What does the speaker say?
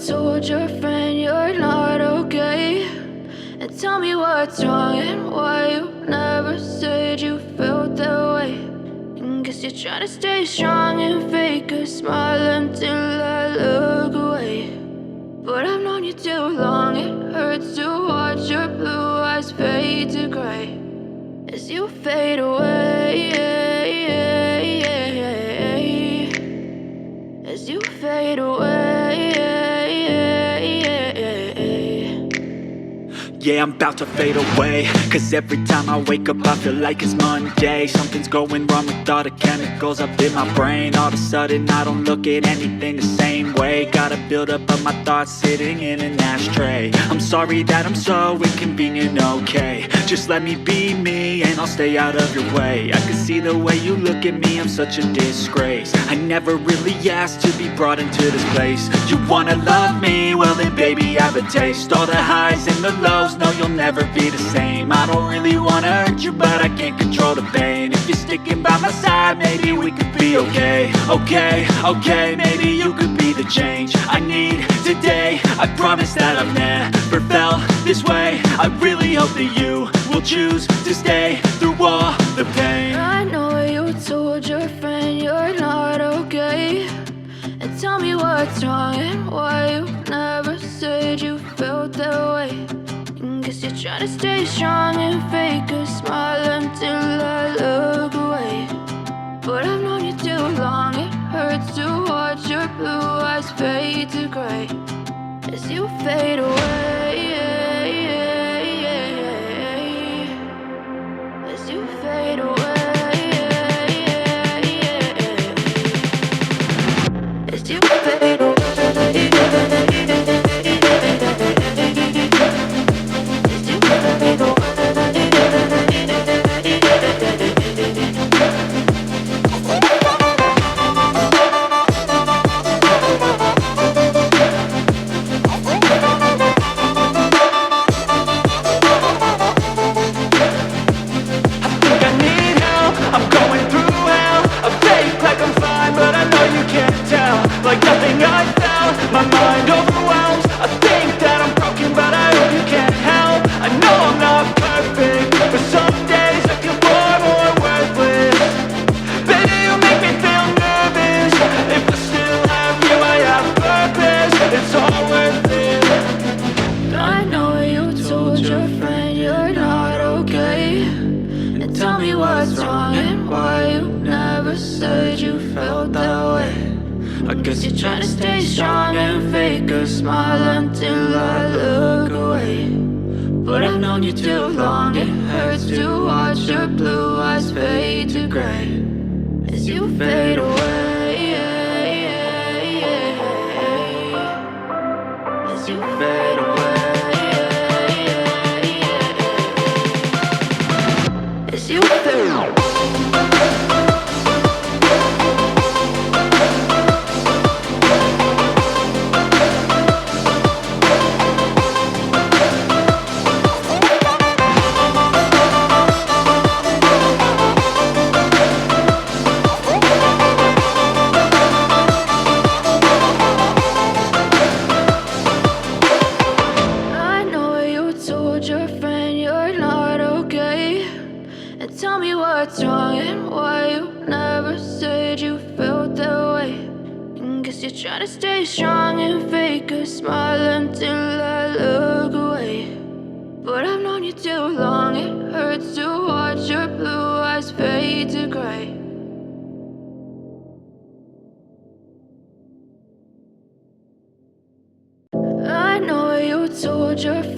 told your friend you're not okay, and tell me what's wrong and why you never said you felt that way. And guess you're trying to stay strong and fake a smile until I look away. But I've known you too long, it hurts to watch your blue eyes fade to gray as you fade away, as you fade away. Yeah, I'm about to fade away, cause every time I wake up I feel like it's Monday. Something's going wrong with all the chemicals up in my brain. All of a sudden I don't look at anything the same way. Got a buildup of my thoughts sitting in an ashtray. I'm sorry that I'm so inconvenient, okay. Just let me be me and I'll stay out of your way. I can see the way you look at me, I'm such a disgrace. I never really asked to be brought into this place. You wanna love me? Well then baby have a taste. All the highs and the lows, no, you'll never be the same. I don't really wanna hurt you, but I can't control the pain. If you're sticking by my side, maybe we could be okay. Okay, maybe you could be the change I need today. I promise that I've never felt this way. I really hope that you will choose to stay through all the pain. I know you told your friend you're not okay, and tell me what's wrong and why you never said you felt that way. And guess you're trying to stay strong and fake a smile until I look away. But I've known you too long, it hurts to watch your blue eyes fade to gray as you fade away, as you fade away, as you fade away. Like nothing I felt, my mind overwhelmed. I think that I'm broken, but I hope you can't help. I know I'm not perfect, but some days I feel far more worthless. Baby, you make me feel nervous. If I still have you, I have purpose. It's all worth it. I know you told your friend you're not okay, and tell me what's wrong and why you never said you felt that way. I guess you're trying to stay strong and fake a smile until I look away. But I've known you too long, it hurts to watch your blue eyes fade to gray as you fade away, as you fade away, as you fade away. Your friend you're not okay, and tell me what's wrong and why you never said you felt that way. And guess you're trying to stay strong and fake a smile until I look away. But I've known you too long, it hurts to watch your blue eyes fade to gray. I know you told your friend